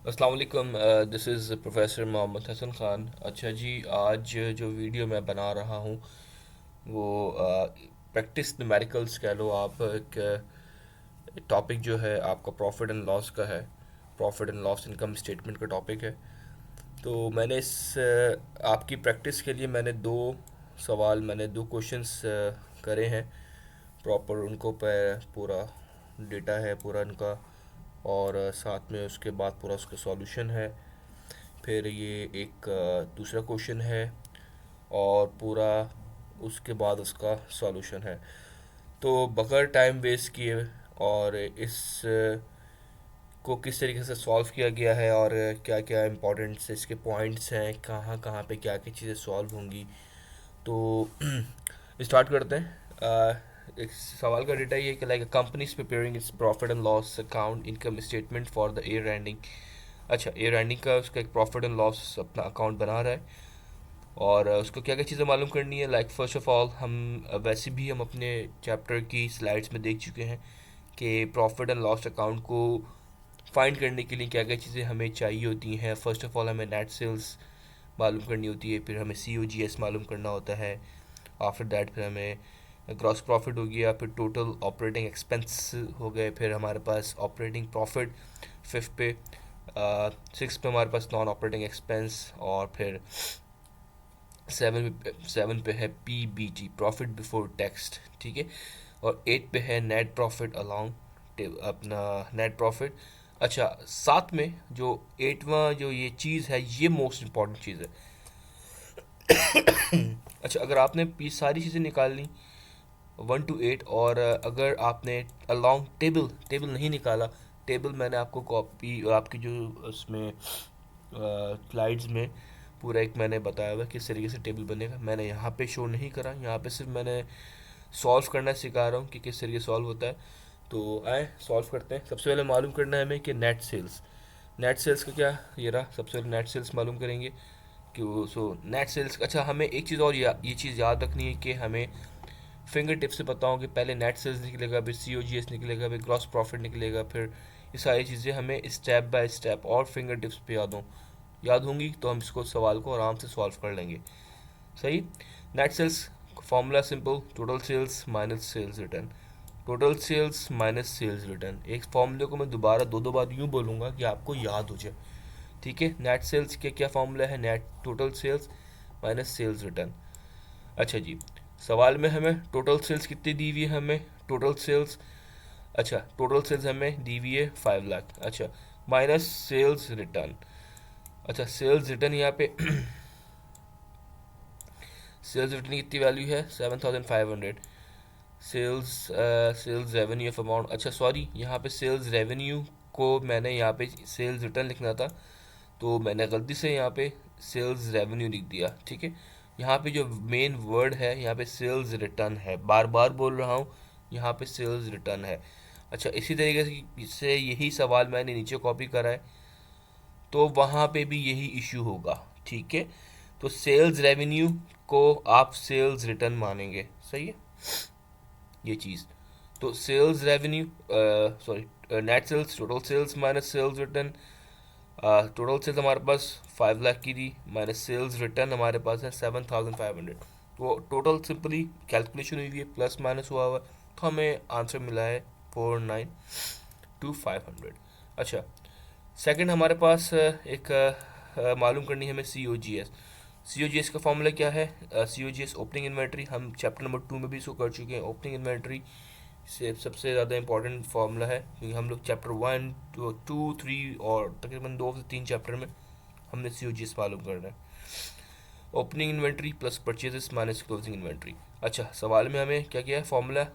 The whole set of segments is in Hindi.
अस्सलाम वालेकुम। This is professor Mohammad Hasan Khan. अच्छा जी, आज जो वीडियो मैं बना रहा हूँ वो प्रैक्टिस न्यूमेरिकल्स कह लो आप। एक टॉपिक जो है आपका प्रॉफिट एंड लॉस का है। Profit and loss income statement का टॉपिक है। तो मैंने इस आपकी प्रैक्टिस के लिए मैंने दो क्वेश्चंस करे हैं। प्रॉपर उनको पे पूरा डेटा है पूरा इनका, और साथ में उसके बाद पूरा उसका सॉल्यूशन है। फिर ये एक दूसरा क्वेश्चन है, और पूरा उसके बाद उसका सॉल्यूशन है। तो बगैर टाइम वेस्ट किए और इस को किस तरीके से सॉल्व किया गया है और क्या क्या इंपॉर्टेंट इसके पॉइंट्स हैं, कहाँ कहाँ पे क्या क्या चीज़ें सॉल्व होंगी, तो स्टार्ट करते हैं। एक सवाल का डेटा ये कि like companies preparing its profit and loss account income statement for the year ending. अच्छा, ईयर एंडिंग का उसका एक प्रॉफिट एंड लॉस अपना अकाउंट बना रहा है, और उसको क्या क्या चीज़ें मालूम करनी है। लाइक फर्स्ट ऑफ ऑल हम वैसे भी हम अपने चैप्टर की स्लाइड्स में देख चुके हैं कि प्रॉफिट एंड लॉस अकाउंट को फाइंड करने के लिए क्या क्या चीज़ें हमें चाहिए होती हैं। फर्स्ट ऑफ ऑल हमें नेट सेल्स मालूम करनी होती है, फिर हमें COGS मालूम करना होता है। आफ्टर दैट फिर हमें ग्रॉस प्रॉफिट हो गया, फिर टोटल ऑपरेटिंग एक्सपेंस हो गए, फिर हमारे पास ऑपरेटिंग प्रॉफिट फिफ्थ पे, सिक्स पे हमारे पास नॉन ऑपरेटिंग एक्सपेंस, और फिर सेवन पे है PBT, प्रॉफिट बिफोर टैक्स, ठीक है। और एट पे है नेट प्रॉफिट अलॉन्ग अपना नेट प्रॉफिट। अच्छा, साथ में जो एटवां जो ये चीज़ है, ये मोस्ट इम्पॉर्टेंट चीज़ है। अच्छा, अगर आपने ये सारी चीज़ें निकाल ली 1 to 8, और अगर आपने अलॉन्ग टेबल टेबल नहीं निकाला, टेबल मैंने आपको कॉपी आपकी जो उसमें स्लाइड्स में पूरा एक मैंने बताया हुआ है किस तरीके से टेबल बनेगा। मैंने यहाँ पे शो नहीं करा, यहाँ पे सिर्फ मैंने सॉल्व करना सिखा रहा हूँ कि किस तरीके सॉल्व होता है। तो आए सॉल्व करते हैं। सबसे पहले मालूम करना है हमें कि नेट सेल्स का क्या, ये रहा। सबसे पहले नेट सेल्स मालूम करेंगे कि नेट सेल्स। अच्छा, हमें एक चीज़ और ये चीज़ याद रखनी है कि हमें फिंगर टिप से पता हो कि पहले नेट सेल्स निकलेगा, फिर COGS निकलेगा, फिर ग्रॉस प्रॉफिट निकलेगा, फिर ये सारी चीज़ें हमें स्टेप बाय स्टेप और फिंगर टिप्स पे याद होंगी, तो हम इसको सवाल को आराम से सॉल्व कर लेंगे। सही। Net sales formula simple, total sales minus sales return. Total sales minus sales return, एक फॉर्मूले को मैं दोबारा दो दो बार यूँ बोलूँगा कि आपको याद हो जाए, ठीक है। नेट सेल्स के क्या फॉर्मूला है, net total sales minus sales return. अच्छा जी, सवाल में हमें टोटल सेल्स कितनी दी हुई है, हमें टोटल सेल्स, अच्छा टोटल सेल्स हमें दी हुई है 5 लाख। अच्छा, माइनस सेल्स रिटर्न। अच्छा, सेल्स रिटर्न यहाँ पे सेल्स रिटर्न की कितनी वैल्यू है, 7,500। Sales sales revenue of amount, अच्छा सॉरी, यहाँ पे सेल्स रेवेन्यू को मैंने यहाँ पे सेल्स रिटर्न लिखना था, तो मैंने गलती से यहाँ पे सेल्स रेवेन्यू लिख दिया, ठीक है। यहाँ पे जो मेन वर्ड है यहाँ पे सेल्स रिटर्न है, बार बार बोल रहा हूँ, यहाँ पे सेल्स रिटर्न है। अच्छा, इसी तरीके से यही सवाल मैंने नीचे कॉपी करा है, तो वहाँ पे भी यही इशू होगा, ठीक है। तो सेल्स रेवेन्यू को आप सेल्स रिटर्न मानेंगे, सही है ये चीज़। तो sales revenue, sorry net sales, total sales minus sales return. Total sales हमारे पास 5 लाख की थी, माइनस सेल्स रिटर्न हमारे पास है 7,500। तो टोटल सिंपली कैलकुलेशन हुई है, प्लस माइनस हुआ हुआ है, तो हमें आंसर मिला है 4,925,500। अच्छा, सेकंड हमारे पास एक मालूम करनी है हमें COGS। COGS का फॉर्मूला क्या है, COGS ओपनिंग इन्वेंट्री, हम चैप्टर नंबर 2 में भी इसको कर चुके हैं। ओपनिंग इन्वेंट्री से सबसे ज़्यादा इंपॉर्टेंट फार्मूला है, क्योंकि हम लोग चैप्टर 1 2 3 और तकरीबन 2 से 3 चैप्टर में हमने COGS मालूम करना है। Opening inventory plus purchases minus closing inventory. अच्छा, सवाल में हमें क्या किया है formula,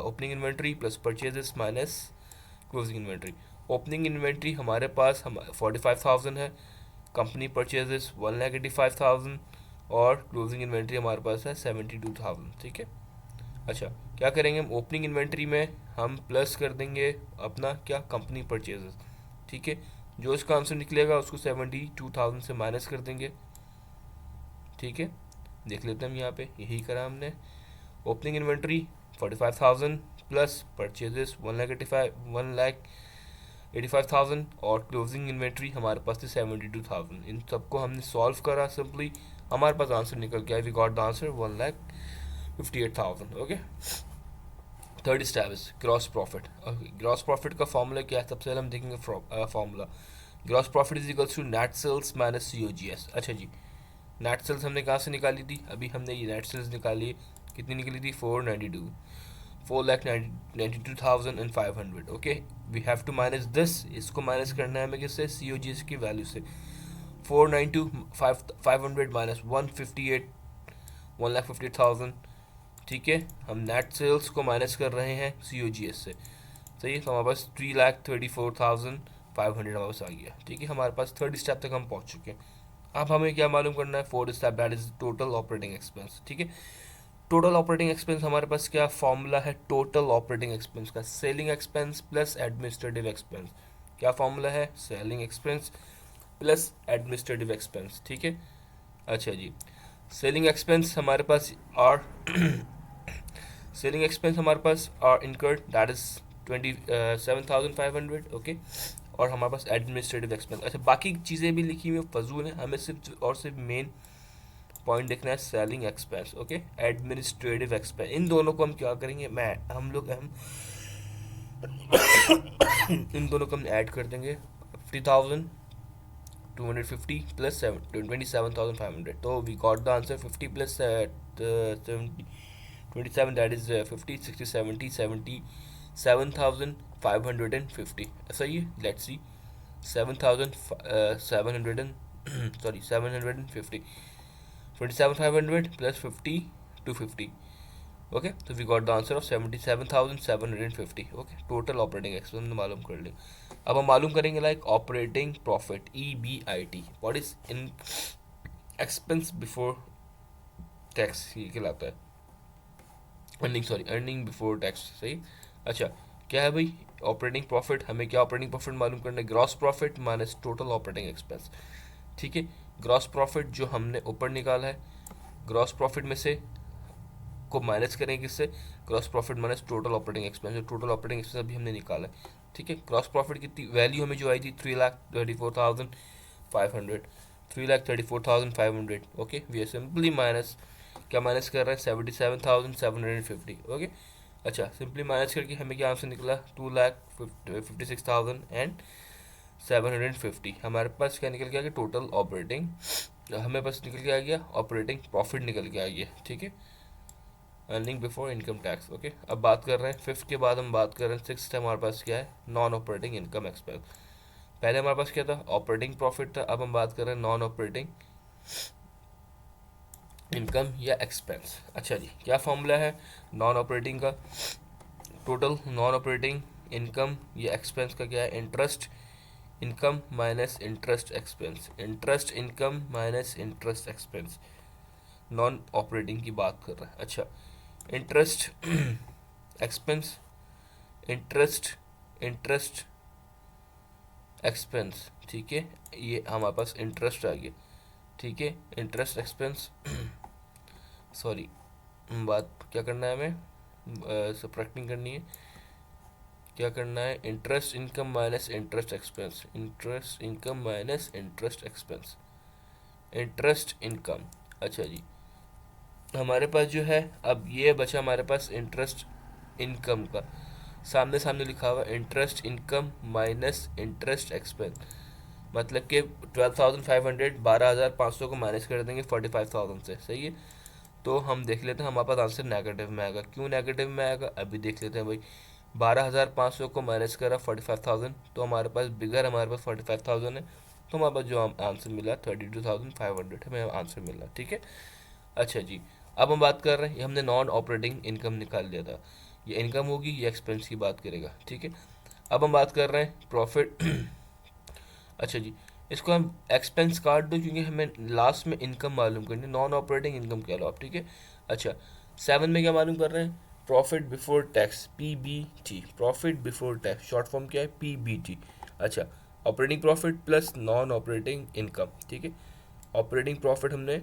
opening inventory plus purchases minus closing inventory. Opening inventory हमारे पास हम 45,000 है, कंपनी परचेजेस 1,85,000, और क्लोजिंग इन्वेंट्री हमारे पास है 72,000, ठीक है। अच्छा, क्या करेंगे हम ओपनिंग इन्वेंट्री में, हम प्लस कर देंगे अपना क्या, कंपनी परचेजेस, ठीक है। जो इसका आंसर निकलेगा उसको 72,000 से माइनस कर देंगे, ठीक है। देख लेते हैं हम यहाँ पे, यही करा हमने। Opening inventory 45,000 plus purchases 1,85,000, 1 lakh 85,000 और क्लोजिंग इन्वेंट्री हमारे पास थी 72,000। इन सबको हमने सॉल्व करा सिंपली, हमारे पास आंसर निकल गया, we got the answer 1,58,000। Okay, third step is gross profit. Gross profit का फॉर्मूला क्या है, सबसे पहले हम देखेंगे formula. Gross profit is equals to net sales minus COGS। अच्छा जी, नेट सेल्स हमने कहाँ से निकाली थी, अभी हमने ये नेट सेल्स निकाली, कितनी निकली थी 492,500। Okay, we have to minus this, इसको माइनस करना है हमें किससे, COGS की वैल्यू से। 492,500 माइनस 158,000। ठीक है, हम नेट सेल्स को माइनस कर रहे हैं COGS से, सही है। तो हमारे पास 3,34,500 हमारे पास आ गया। ठीक है, हमारे पास थर्ड स्टेप तक हम पहुंच चुके हैं। अब हमें क्या मालूम करना है, fourth step, that is total operating expense. ठीक है, टोटल ऑपरेटिंग एक्सपेंस हमारे पास क्या फॉर्मूला है, टोटल ऑपरेटिंग एक्सपेंस का selling expense plus administrative expense. क्या फॉर्मूला है, selling expense plus administrative expense. ठीक है, अच्छा जी, सेलिंग एक्सपेंस हमारे पास आर सेलिंग एक्सपेंस हमारे पास are incurred, that is 27,500। Okay, और हमारे पास एडमिनिस्ट्रेटिव एक्सपेंस। अच्छा, बाकी चीज़ें भी लिखी हुई फजूल हैं, हमें सिर्फ और सिर्फ मेन पॉइंट देखना है selling expense. Okay, administrative expense, इन दोनों को हम क्या करेंगे, मैं हम लोग हम इन दोनों को हम ऐड कर देंगे, 50,250 प्लस 27,500। तो we got the answer 50 plus 27, that is 50, 60, 70, 77,550। ऐसा ही, let's see, 7,700 sorry 750, 27,500 plus 50 250। Okay, तो we got the answer of 77,750। Okay, total operating expense मालूम कर लिया। अब हम मालूम करेंगे like operating profit, EBIT, what is in expense before tax, ये कहलाता है अर्निंग बिफोर टैक्स, सही। अच्छा, क्या है भाई ऑपरेटिंग प्रॉफिट, हमें क्या ऑपरेटिंग प्रॉफिट मालूम करना है, gross profit minus total operating expense. ठीक है, ग्रॉस प्रॉफिट जो हमने ऊपर निकाला है, ग्रॉस प्रॉफिट में से को माइनस करेंगे किससे, gross profit minus total operating expense, जो टोटल ऑपरेटिंग एक्सपेंस अभी हमने निकाला है। ठीक है, ग्रॉस प्रॉफिट कितनी वैल्यू हमें जो आई थी, 3,34,500, 3,34,500। Okay, we are simply minus, क्या माइनस कर रहे हैं, 77,750। ओके, अच्छा, सिंपली माइनस करके हमें क्या आंसर निकला, 2,56,750। हमारे पास क्या निकल के आ गया, टोटल ऑपरेटिंग, हमें पास निकल के आ गया ऑपरेटिंग प्रॉफिट निकल के आ गया। ठीक है, earning before income tax. Okay, अब बात कर रहे हैं फिफ्थ के बाद हम बात कर रहे हैं सिक्स्थ, हमारे पास क्या है, नॉन ऑपरेटिंग इनकम एक्सपेंस। पहले हमारे पास क्या था, ऑपरेटिंग प्रॉफिट था, अब हम बात कर रहे हैं नॉन ऑपरेटिंग इनकम या एक्सपेंस। अच्छा जी, क्या फॉर्मूला है नॉन ऑपरेटिंग का, टोटल नॉन ऑपरेटिंग इनकम या एक्सपेंस का क्या है, interest income minus interest expense, interest income minus interest expense, non operating की बात कर रहे हैं। अच्छा, interest expense, interest interest expense. ठीक है, ये हमारे पास इंटरेस्ट आ गया। ठीक है, इंटरेस्ट एक्सपेंस सॉरी, बात क्या करना है हमें, सब्ट्रैक्टिंग करनी है, क्या करना है, interest income minus interest expense, interest income minus interest expense, interest income. अच्छा जी, हमारे पास जो है अब ये बचा हमारे पास इंटरेस्ट इनकम का, सामने सामने लिखा हुआ interest income minus interest expense, मतलब कि 12,500, 12,500 को माइनस कर देंगे 45,000 से, सही है। तो हम देख लेते हैं हमारे पास आंसर नेगेटिव में आएगा, क्यों नेगेटिव में आएगा अभी देख लेते हैं भाई। 12,500 को माइनस करा 45,000, तो हमारे पास बिगर हमारे पास 45,000 है, तो हमारे पास जो आंसर मिला 32,500 हमें आंसर मिला। ठीक है, अच्छा जी, अब हम बात कर रहे हैं, ये हमने नॉन ऑपरेटिंग इनकम निकाल लिया था, ये इनकम होगी, ये एक्सपेंस की बात करेगा। ठीक है, अब हम बात कर रहे हैं प्रॉफिट अच्छा जी, इसको हम एक्सपेंस काट दो, क्योंकि हमें लास्ट में इनकम मालूम करनी है, नॉन ऑपरेटिंग इनकम कह लो आप। ठीक है, अच्छा, 7 में क्या मालूम कर रहे हैं, profit before tax, PBT, profit before tax, short form क्या है, PBT। अच्छा, operating profit plus non operating income. ठीक है, ऑपरेटिंग प्रॉफिट हमने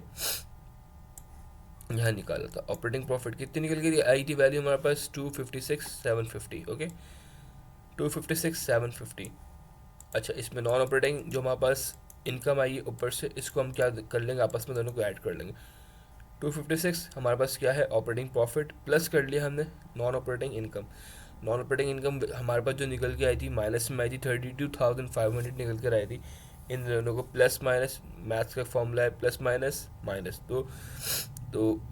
यहाँ निकाला था, ऑपरेटिंग प्रॉफिट कितनी निकल गई, आई थी वैल्यू हमारे पास 256,750। ओके, 256,750। अच्छा, इसमें नॉन ऑपरेटिंग जो हमारे पास इनकम आई है ऊपर से, इसको हम क्या कर लेंगे, आपस में दोनों को ऐड कर लेंगे। 256 हमारे पास क्या है, ऑपरेटिंग प्रॉफिट, प्लस कर लिया हमने non operating income. Non operating income हमारे पास जो निकल के आई थी, माइनस में आई थी 32,500 निकल कर आई थी। इन दोनों को प्लस माइनस, मैथ्स का फॉर्मूला है प्लस माइनस माइनस, तो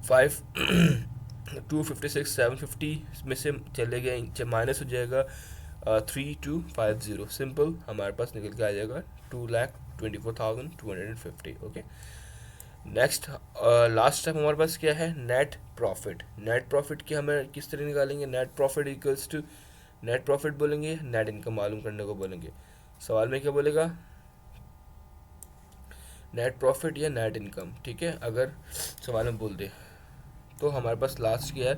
5 256 750 में से चले गए, माइनस हो जाएगा 3250, सिंपल हमारे पास निकल के आ जाएगा 2,24,250। ओके, नेक्स्ट लास्ट स्टेप हमारे पास क्या है, नेट प्रॉफिट। नेट प्रॉफिट की हमें किस तरह निकालेंगे, net profit equals to, net profit बोलेंगे, नेट इनकम मालूम करने को बोलेंगे। सवाल में क्या बोलेगा, नेट प्रॉफिट या नेट इनकम, ठीक है। अगर सवाल में बोल दे तो हमारे पास लास्ट क्या है,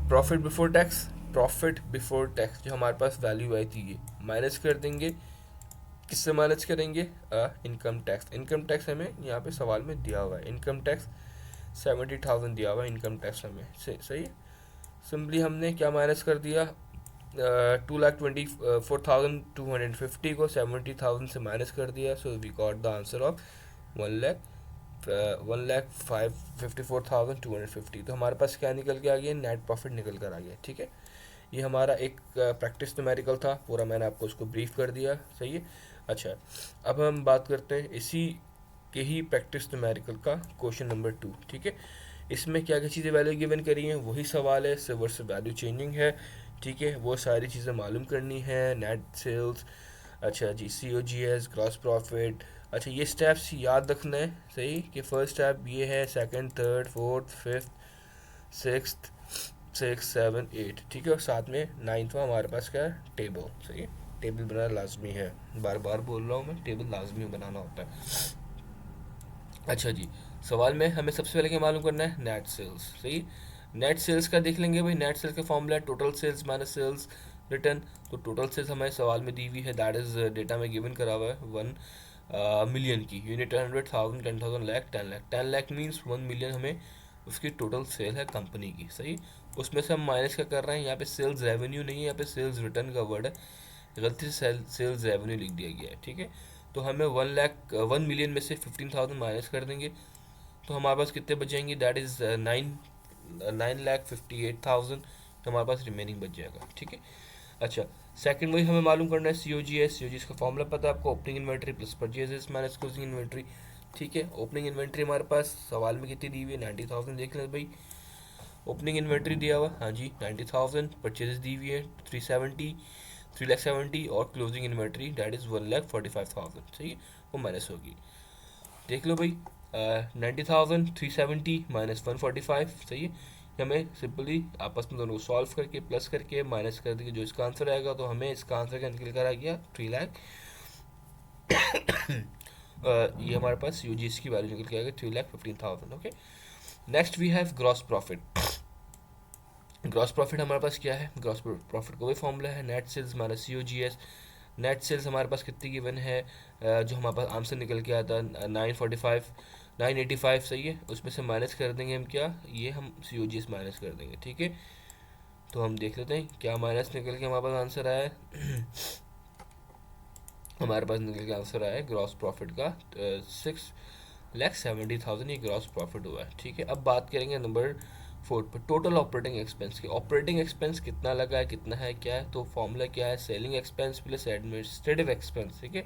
profit before tax. Profit before tax जो हमारे पास वैल्यू आई थी, ये माइनस कर देंगे, किससे माइनस करेंगे, इनकम टैक्स। इनकम टैक्स हमें यहाँ पे सवाल में दिया हुआ है, इनकम टैक्स 70,000 दिया हुआ है इनकम टैक्स हमें, सही है। सिंपली हमने क्या माइनस कर दिया, 2,24,250 को 70,000 से माइनस कर दिया, so we got the answer of 1,54,250। तो हमारे पास क्या निकल के आ गया, नेट प्रॉफिट निकल कर आ गया, ठीक है। ये हमारा एक प्रैक्टिस न्यूमेरिकल था पूरा, मैंने आपको उसको ब्रीफ कर दिया, सही है। अच्छा, अब हम बात करते हैं इसी के ही प्रैक्टिस न्यूमेरिकल का क्वेश्चन नंबर 2, ठीक है। इसमें क्या क्या चीज़ें वैल्यू गिवन करी हैं, वही सवाल है, सिर्फ वर्सेस वैल्यू चेंजिंग है, ठीक है। वो सारी चीज़ें मालूम करनी है, नेट सेल्स, अच्छा जी, COGS, ग्रॉस प्रॉफिट। अच्छा, ये स्टेप्स याद रखना है, सही, कि फर्स्ट स्टेप ये है, second, third, fourth, fifth, sixth, 6 7 8, ठीक है। और साथ में 9वां हमारे पास क्या है, टेबल, सही है। टेबल बनाना लाजमी है, बार बार बोल रहा हूँ मैं, टेबल लाजमी बनाना होता है। अच्छा जी, सवाल में हमें सबसे पहले क्या मालूम करना है, नेट सेल्स, सही। नेट सेल्स का देख लेंगे भाई, नेट सेल्स का फॉर्मूला है total sales minus sales return. तो टोटल सेल्स हमारे सवाल में दी हुई है, दैट इज डेटा में गिवन करा हुआ है 1 मिलियन की unit, 100,000, 10,000, lakh, 10 lakh. 10 lakh means 1 million हमें उसकी टोटल सेल है कंपनी की, सही। उसमें से हम माइनस क्या कर रहे हैं, यहाँ पे सेल्स रेवेन्यू नहीं है, यहाँ पे सेल्स रिटर्न का वर्ड है, गलती से सेल्स रेवेन्यू लिख दिया गया है, ठीक है। तो हमें 1 मिलियन में से 15,000 माइनस कर देंगे, तो हमारे पास कितने बचेंगे, दैट इज़ 9,58,000, तो हमारे पास रिमेनिंग बच जाएगा, ठीक है। अच्छा, सेकंड वही हमें मालूम करना है, सी ओ जी एस का फॉर्मूला पता है आपको, opening inventory plus purchases minus closing inventory, ठीक है। ओपनिंग इन्वेंट्री हमारे पास सवाल में कितनी दी हुई है, 90,000, देख लें भाई। ओपनिंग इन्वेंट्री दिया हुआ, हाँ जी 90,000, परचेजेस दी हुई है 3,70 और क्लोजिंग इन्वेंट्री दैट इज़ 1,45,000, सही है, वो माइनस होगी। देख लो भाई, 90,000, 370 माइनस 145, सही है। हमें सिंपली आपस में दोनों को सॉल्व करके प्लस करके माइनस कर देंगे, जो इसका आंसर आएगा, तो हमें इसका आंसर क्या निकल कर आ गया, 3 लाख। ये हमारे पास यूजीएस की वैल्यू निकल के आएगा 3,15,000। Okay, next we have gross profit. Gross profit हमारे पास क्या है, ग्रॉस प्रॉफिट का वही फॉर्मूला है, net sales minus COGS। Net sales हमारे पास कितनी गिवन है, जो हमारे पास आंसर निकल के आता है 985, सही है। उसमें से माइनस कर देंगे हम क्या, ये हम COGS माइनस कर देंगे, ठीक है। तो हम देख लेते हैं क्या माइनस निकल के हमारे पास आंसर आया है। हमारे पास निकल के आंसर आया है ग्रॉस प्रॉफिट का 6,70,000, ये ग्रॉस प्रॉफिट हुआ है, ठीक है। अब बात करेंगे नंबर 4 पर, टोटल ऑपरेटिंग एक्सपेंस की। ऑपरेटिंग एक्सपेंस कितना लगा है, कितना है, क्या है, तो फॉर्मूला क्या है, selling expense plus administrative expense, ठीक है।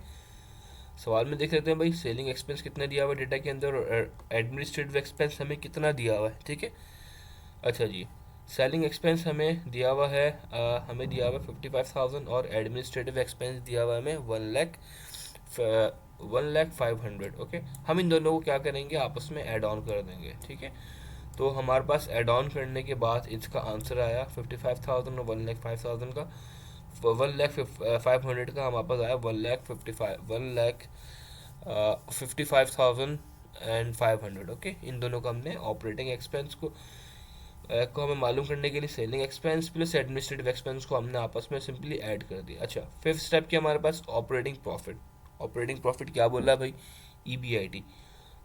सवाल में देख लेते हैं भाई, सेलिंग एक्सपेंस कितना दिया हुआ है डेटा के अंदर, और एडमिनिस्ट्रेटिव एक्सपेंस हमें कितना दिया हुआ है, ठीक है। अच्छा जी, सेलिंग एक्सपेंस हमें दिया हुआ है, हमें दिया हुआ है 55,000, और एडमिनिस्ट्रेटिव एक्सपेंस दिया हुआ है हमें 1,05,000। ओके, हम इन दोनों को क्या करेंगे, आपस में ऐड ऑन कर देंगे, ठीक है। तो हमारे पास ऐड ऑन करने के बाद इसका आंसर आया 55,000 और 1,05,000 का, 1,05,000 का हमारे पास आया 1,55,500। ओके, इन दोनों का हमने ऑपरेटिंग एक्सपेंस को हमें मालूम करने के लिए selling expense plus administrative expense को हमने आपस में सिंपली ऐड कर दिया। अच्छा, फिफ्थ स्टेप क्या हमारे पास, ऑपरेटिंग प्रॉफिट। ऑपरेटिंग प्रॉफिट क्या बोल रहा है भाई, EBIT,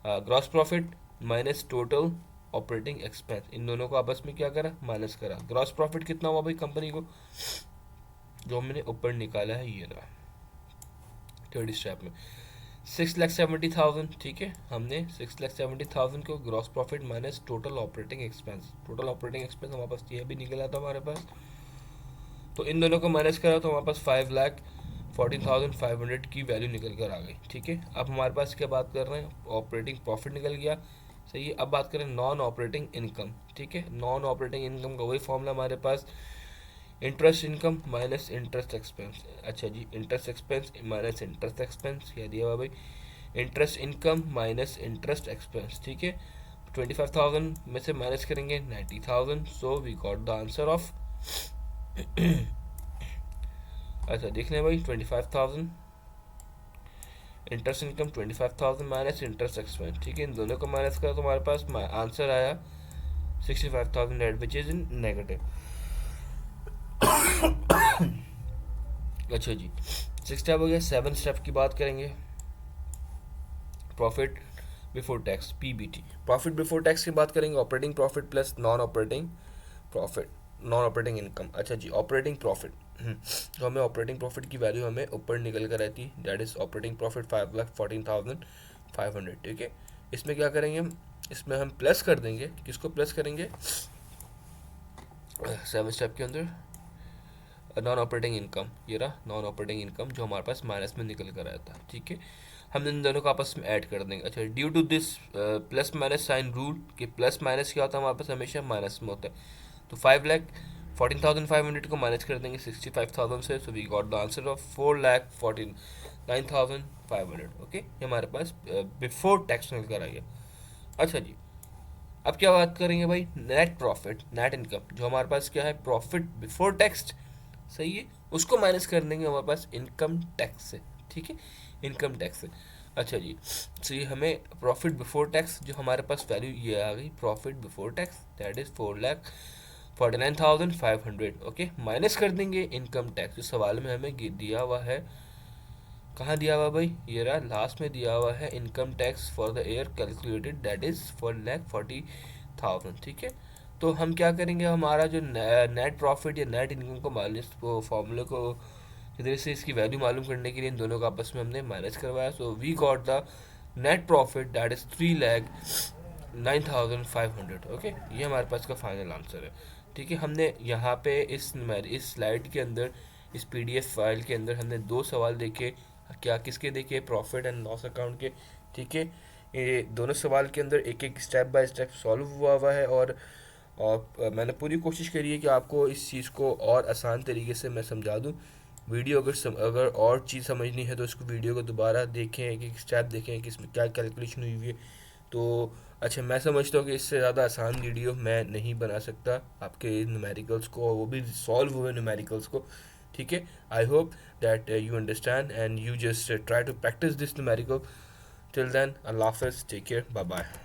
gross profit minus total operating expense, इन दोनों को आपस में क्या करा, माइनस करा। ग्रॉस प्रॉफिट कितना हुआ भाई कंपनी को, जो हमने ऊपर निकाला है ये रहा, थर्ड स्टेप में 6,70,000, ठीक है। हमने 6,70,000 को gross profit minus total operating expense, total operating expense हमारे पास ये भी निकला था हमारे पास, तो इन दोनों को माइनस करा तो हमारे पास 5,14,500 की वैल्यू निकल कर आ गई, ठीक है। अब हमारे पास क्या बात कर रहे हैं, ऑपरेटिंग प्रॉफिट निकल गया, सही है। अब बात करें नॉन ऑपरेटिंग इनकम, ठीक है। नॉन ऑपरेटिंग इनकम का वही फॉर्मूला हमारे पास, interest income minus interest expense. अच्छा जी, interest expense minus interest expense, क्या दिया हुआ भाई, interest income minus interest expense, ठीक है। 25,000 में से माइनस करेंगे 90,000, so we got the answer of अच्छा देख लें भाई, 25,000 interest income, 25,000 minus interest expense, ठीक है। इन दोनों को माइनस करा तो हमारे पास आंसर आया 65,000 विच इज इन नेगेटिव। अच्छा जी, 6 स्टेप हो गया। 7 स्टेप की बात करेंगे, profit before tax, PBT. Profit before tax की बात करेंगे, operating profit plus non operating profit, non operating income. अच्छा जी, ऑपरेटिंग प्रॉफिट, तो हमें ऑपरेटिंग प्रॉफिट की वैल्यू हमें ऊपर निकल कर रहती है, दैट इज ऑपरेटिंग प्रॉफिट 5,14,500, ठीक है। इसमें क्या करेंगे हम, इसमें हम प्लस कर देंगे, किसको प्लस करेंगे, 7 स्टेप के अंदर नॉन ऑपरेटिंग इनकम, ये रहा नॉन ऑपरेटिंग इनकम जो हमारे पास माइनस में निकल कर आया था, ठीक है। हम इन दोनों को आपस में ऐड कर देंगे। अच्छा, due to this plus minus sign rule, कि प्लस माइनस क्या होता है हमारे पास, हमेशा माइनस में होता है। तो 5,14,500 को माइनस कर देंगे 65,000 से, so we got the answer of 4,49,500, okay. ये हमारे पास बिफोर टैक्स निकल कर आ गया। अच्छा जी, अब क्या बात करेंगे भाई, नेट प्रॉफिट, नेट इनकम, जो हमारे पास क्या है, प्रॉफिट बिफोर टैक्स, सही है, उसको माइनस कर देंगे हमारे पास इनकम टैक्स से, ठीक है, इनकम टैक्स से। अच्छा जी, तो ये हमें प्रॉफिट बिफोर टैक्स जो हमारे पास वैल्यू ये आ गई, profit before tax that is 4,49,500, okay. Minus कर देंगे इनकम टैक्स, जो सवाल में हमें दिया हुआ है, कहाँ दिया हुआ भाई, ये रहा लास्ट में दिया हुआ है, income tax for the year calculated that is 4,40,000, ठीक है। तो हम क्या करेंगे, हमारा जो नेट प्रॉफिट या नेट इनकम को माइनस फॉर्मूले को इधर से इसकी वैल्यू मालूम करने के लिए इन दोनों का आपस में हमने माइनस करवाया, so we got the net profit that is 3,09,500, okay. ये हमारे पास का फाइनल आंसर है, ठीक है। हमने यहाँ पे इस स्लाइड के अंदर, इस पीडीएफ फाइल के अंदर हमने 2 सवाल देखे, क्या किसके देखे, प्रॉफिट एंड लॉस अकाउंट के, ठीक है। ये दोनों सवाल के अंदर एक एक स्टेप बाय स्टेप सॉल्व हुआ है, और मैंने पूरी कोशिश करी है कि आपको इस चीज़ को और आसान तरीके से मैं समझा दूँ। वीडियो अगर और चीज़ समझनी है तो इसको वीडियो को दोबारा देखें, एक एक स्टेप देखें कि इसमें क्या कैलकुलेशन हुई है। तो अच्छा, मैं समझता हूँ कि इससे ज़्यादा आसान वीडियो मैं नहीं बना सकता आपके न्यूमेरिकल्स को, वो भी सॉल्व हुए न्यूमेरिकल्स को, ठीक है। I hope that you understand and you just try to practice this numerical. Till then, अल्लाह हाफिज़, टेक केयर, बाय बाय।